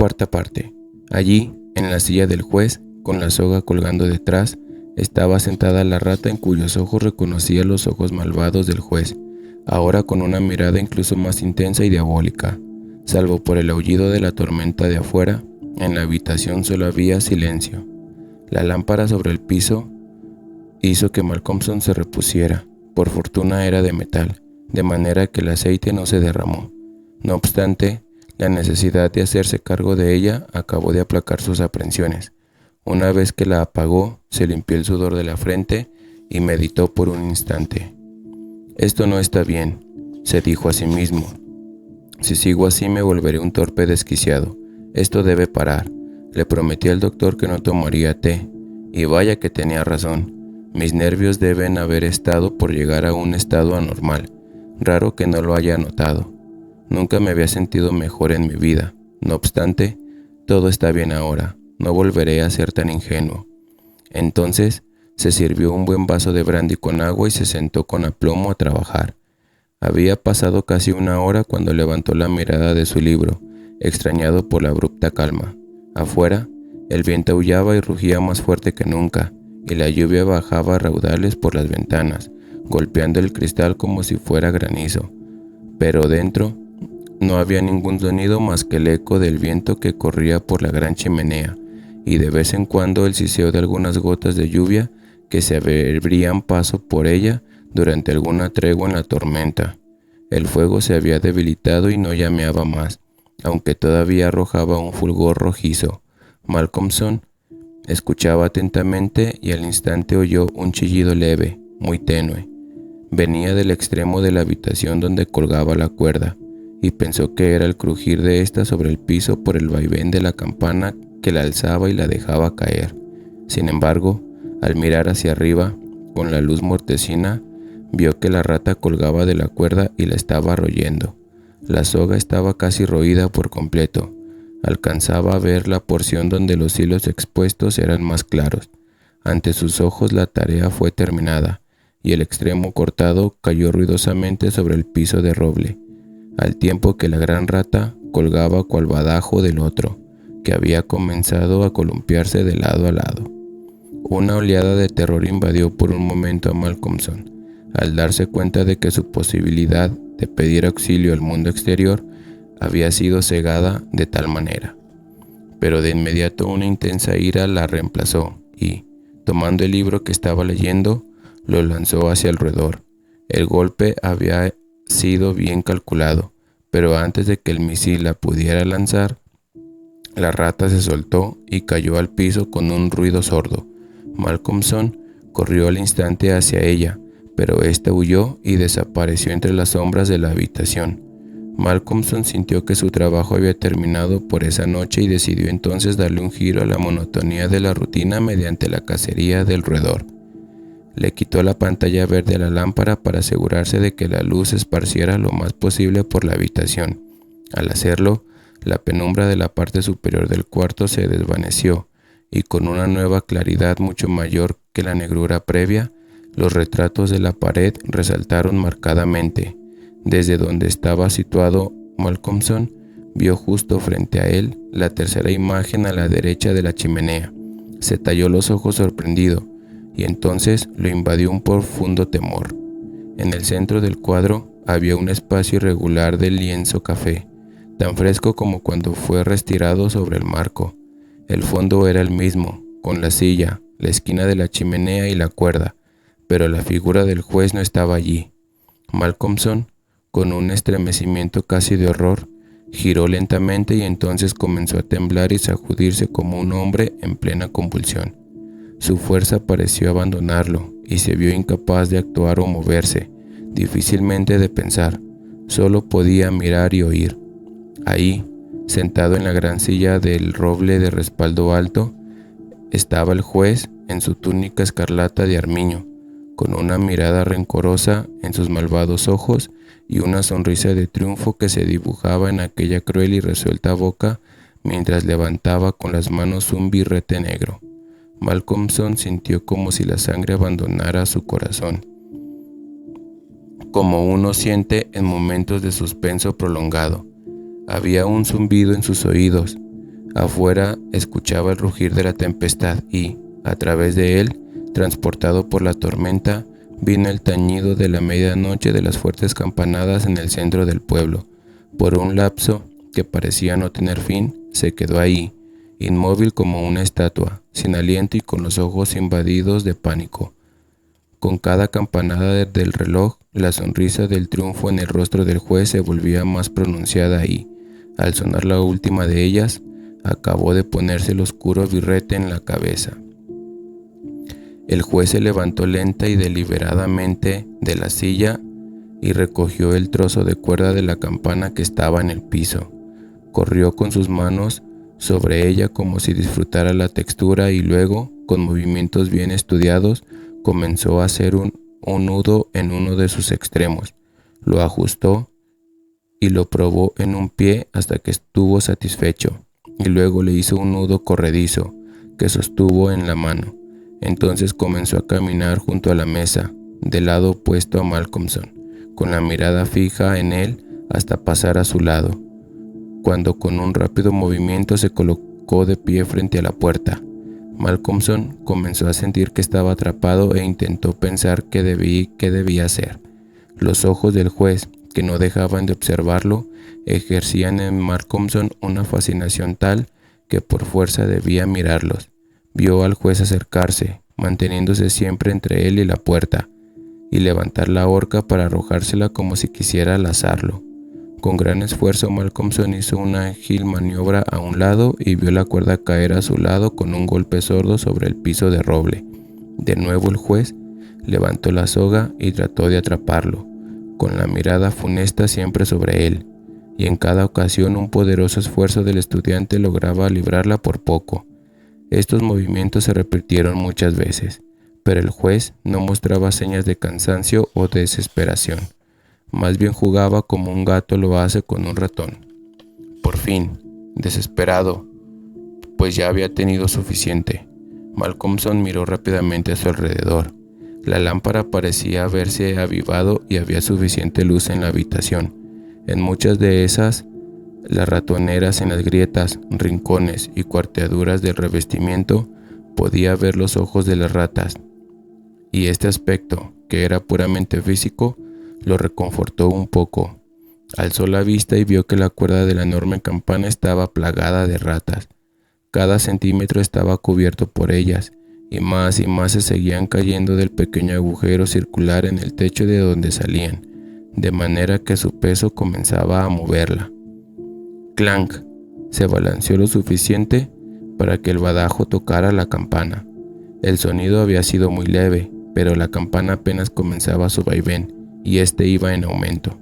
Cuarta parte. Allí, en la silla del juez, con la soga colgando detrás, estaba sentada la rata en cuyos ojos reconocía los ojos malvados del juez, ahora con una mirada incluso más intensa y diabólica. Salvo por el aullido de la tormenta de afuera, en la habitación solo había silencio. La lámpara sobre el piso hizo que Malcolmson se repusiera. Por fortuna era de metal, de manera que el aceite no se derramó. No obstante, la necesidad de hacerse cargo de ella acabó de aplacar sus aprensiones. Una vez que la apagó, se limpió el sudor de la frente y meditó por un instante. «Esto no está bien», se dijo a sí mismo. «Si sigo así me volveré un torpe desquiciado. Esto debe parar. Le prometí al doctor que no tomaría té, y vaya que tenía razón. Mis nervios deben haber estado por llegar a un estado anormal. Raro que no lo haya notado. Nunca me había sentido mejor en mi vida. No obstante, todo está bien ahora. No volveré a ser tan ingenuo». Entonces se sirvió un buen vaso de brandy con agua y se sentó con aplomo a trabajar. Había pasado casi una hora cuando levantó la mirada de su libro, extrañado por la abrupta calma. Afuera, el viento aullaba y rugía más fuerte que nunca, y la lluvia bajaba a raudales por las ventanas, golpeando el cristal como si fuera granizo. Pero dentro no había ningún sonido más que el eco del viento que corría por la gran chimenea, y de vez en cuando el siseo de algunas gotas de lluvia que se abrían paso por ella durante alguna tregua en la tormenta. El fuego se había debilitado y no llameaba más, aunque todavía arrojaba un fulgor rojizo. Malcolmson escuchaba atentamente y al instante oyó un chillido leve, muy tenue. Venía del extremo de la habitación donde colgaba la cuerda, y pensó que era el crujir de ésta sobre el piso por el vaivén de la campana que la alzaba y la dejaba caer. Sin embargo, al mirar hacia arriba, con la luz mortecina, vio que la rata colgaba de la cuerda y la estaba royendo. La soga estaba casi roída por completo. Alcanzaba a ver la porción donde los hilos expuestos eran más claros. Ante sus ojos la tarea fue terminada, y el extremo cortado cayó ruidosamente sobre el piso de roble, al tiempo que la gran rata colgaba cual badajo del otro, que había comenzado a columpiarse de lado a lado. Una oleada de terror invadió por un momento a Malcolmson, al darse cuenta de que su posibilidad de pedir auxilio al mundo exterior había sido cegada de tal manera. Pero de inmediato una intensa ira la reemplazó y, tomando el libro que estaba leyendo, lo lanzó hacia el roedor. El golpe había sido bien calculado, pero antes de que el misil la pudiera lanzar, la rata se soltó y cayó al piso con un ruido sordo. Malcolmson corrió al instante hacia ella, pero ésta huyó y desapareció entre las sombras de la habitación. Malcolmson sintió que su trabajo había terminado por esa noche y decidió entonces darle un giro a la monotonía de la rutina mediante la cacería del roedor. Le quitó la pantalla verde a la lámpara para asegurarse de que la luz se esparciera lo más posible por la habitación. Al hacerlo, la penumbra de la parte superior del cuarto se desvaneció, y con una nueva claridad mucho mayor que la negrura previa, los retratos de la pared resaltaron marcadamente. Desde donde estaba situado Malcolmson, vio justo frente a él la tercera imagen a la derecha de la chimenea. Se talló los ojos sorprendido, y entonces lo invadió un profundo temor. En el centro del cuadro había un espacio irregular de lienzo café, tan fresco como cuando fue retirado sobre el marco. El fondo era el mismo, con la silla, la esquina de la chimenea y la cuerda, pero la figura del juez no estaba allí. Malcolmson, con un estremecimiento casi de horror, giró lentamente y entonces comenzó a temblar y sacudirse como un hombre en plena convulsión. Su fuerza pareció abandonarlo y se vio incapaz de actuar o moverse, difícilmente de pensar. Solo podía mirar y oír. Ahí, sentado en la gran silla del roble de respaldo alto, estaba el juez en su túnica escarlata de armiño, con una mirada rencorosa en sus malvados ojos y una sonrisa de triunfo que se dibujaba en aquella cruel y resuelta boca mientras levantaba con las manos un birrete negro. Malcolmson sintió como si la sangre abandonara su corazón, como uno siente en momentos de suspenso prolongado. Había un zumbido en sus oídos, Afuera escuchaba el rugir de la tempestad y, a través de él, transportado por la tormenta, vino el tañido de la medianoche de las fuertes campanadas en el centro del pueblo. Por un lapso que parecía no tener fin, se quedó ahí, inmóvil como una estatua, sin aliento y con los ojos invadidos de pánico. Con cada campanada del reloj, la sonrisa del triunfo en el rostro del juez se volvía más pronunciada y, al sonar la última de ellas, acabó de ponerse el oscuro birrete en la cabeza. El juez se levantó lenta y deliberadamente de la silla y recogió el trozo de cuerda de la campana que estaba en el piso. Corrió con sus manos sobre ella como si disfrutara la textura y luego, con movimientos bien estudiados, comenzó a hacer un nudo en uno de sus extremos. Lo ajustó y lo probó en un pie hasta que estuvo satisfecho, y luego le hizo un nudo corredizo que sostuvo en la mano. Entonces comenzó a caminar junto a la mesa, del lado opuesto a Malcolmson, con la mirada fija en él hasta pasar a su lado, cuando con un rápido movimiento se colocó de pie frente a la puerta. Malcolmson comenzó a sentir que estaba atrapado e intentó pensar qué debía hacer. Los ojos del juez, que no dejaban de observarlo, ejercían en Malcolmson una fascinación tal que por fuerza debía mirarlos. Vio al juez acercarse, manteniéndose siempre entre él y la puerta, y levantar la horca para arrojársela como si quisiera lazarlo. Con gran esfuerzo, Malcolmson hizo una ágil maniobra a un lado y vio la cuerda caer a su lado con un golpe sordo sobre el piso de roble. De nuevo el juez levantó la soga y trató de atraparlo, con la mirada funesta siempre sobre él, y en cada ocasión un poderoso esfuerzo del estudiante lograba librarla por poco. Estos movimientos se repitieron muchas veces, pero el juez no mostraba señas de cansancio o de desesperación. Más bien jugaba como un gato lo hace con un ratón. Por fin, desesperado, pues ya había tenido suficiente, Malcolmson miró rápidamente a su alrededor. La lámpara parecía haberse avivado y había suficiente luz en la habitación. En muchas de esas, las ratoneras en las grietas, rincones y cuarteaduras del revestimiento, podía ver los ojos de las ratas. Y este aspecto, que era puramente físico, lo reconfortó un poco. Alzó la vista y vio que la cuerda de la enorme campana estaba plagada de ratas. Cada centímetro estaba cubierto por ellas, y más se seguían cayendo del pequeño agujero circular en el techo de donde salían, de manera que su peso comenzaba a moverla. Clank, se balanceó lo suficiente para que el badajo tocara la campana. El sonido había sido muy leve, pero la campana apenas comenzaba su vaivén, y este iba en aumento.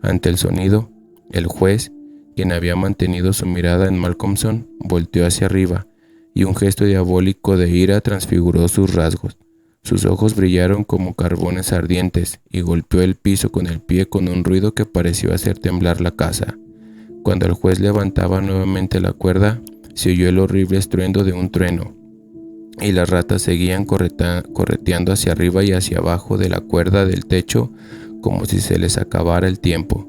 Ante el sonido, el juez, quien había mantenido su mirada en Malcolmson, volteó hacia arriba, y un gesto diabólico de ira transfiguró sus rasgos. Sus ojos brillaron como carbones ardientes, y golpeó el piso con el pie con un ruido que pareció hacer temblar la casa. Cuando el juez levantaba nuevamente la cuerda, se oyó el horrible estruendo de un trueno, y las ratas seguían correteando hacia arriba y hacia abajo de la cuerda del techo como si se les acabara el tiempo.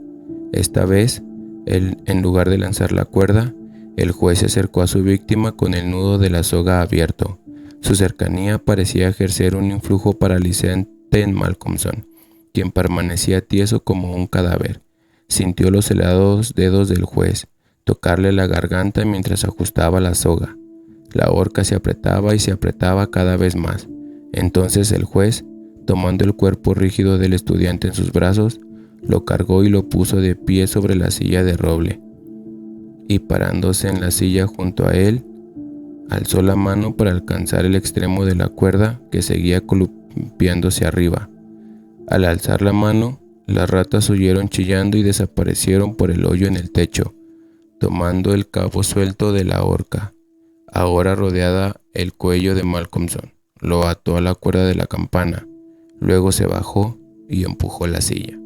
Esta vez, en lugar de lanzar la cuerda, el juez se acercó a su víctima con el nudo de la soga abierto. Su cercanía parecía ejercer un influjo paralizante en Malcolmson, quien permanecía tieso como un cadáver. Sintió los helados dedos del juez tocarle la garganta mientras ajustaba la soga. La horca se apretaba y se apretaba cada vez más. Entonces el juez, tomando el cuerpo rígido del estudiante en sus brazos, lo cargó y lo puso de pie sobre la silla de roble. Y parándose en la silla junto a él, alzó la mano para alcanzar el extremo de la cuerda que seguía columpiándose arriba. Al alzar la mano, las ratas huyeron chillando y desaparecieron por el hoyo en el techo, tomando el cabo suelto de la horca. Ahora rodeada el cuello de Malcolmson, lo ató a la cuerda de la campana, luego se bajó y empujó la silla.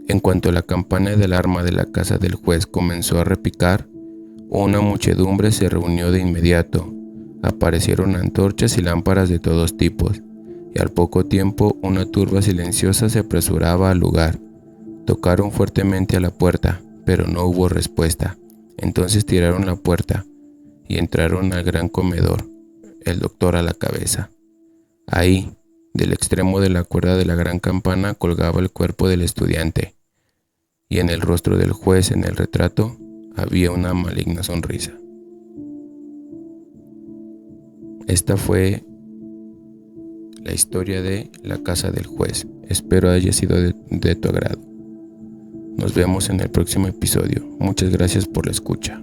En cuanto la campana de alarma de la casa del juez comenzó a repicar, una muchedumbre se reunió de inmediato. Aparecieron antorchas y lámparas de todos tipos, y al poco tiempo una turba silenciosa se apresuraba al lugar. Tocaron fuertemente a la puerta, pero no hubo respuesta. Entonces tiraron la puerta y entraron al gran comedor, el doctor a la cabeza. Ahí, del extremo de la cuerda de la gran campana, colgaba el cuerpo del estudiante, y en el rostro del juez en el retrato había una maligna sonrisa. Esta fue la historia de La casa del juez. Espero haya sido de tu agrado. Nos vemos en el próximo episodio. Muchas gracias por la escucha.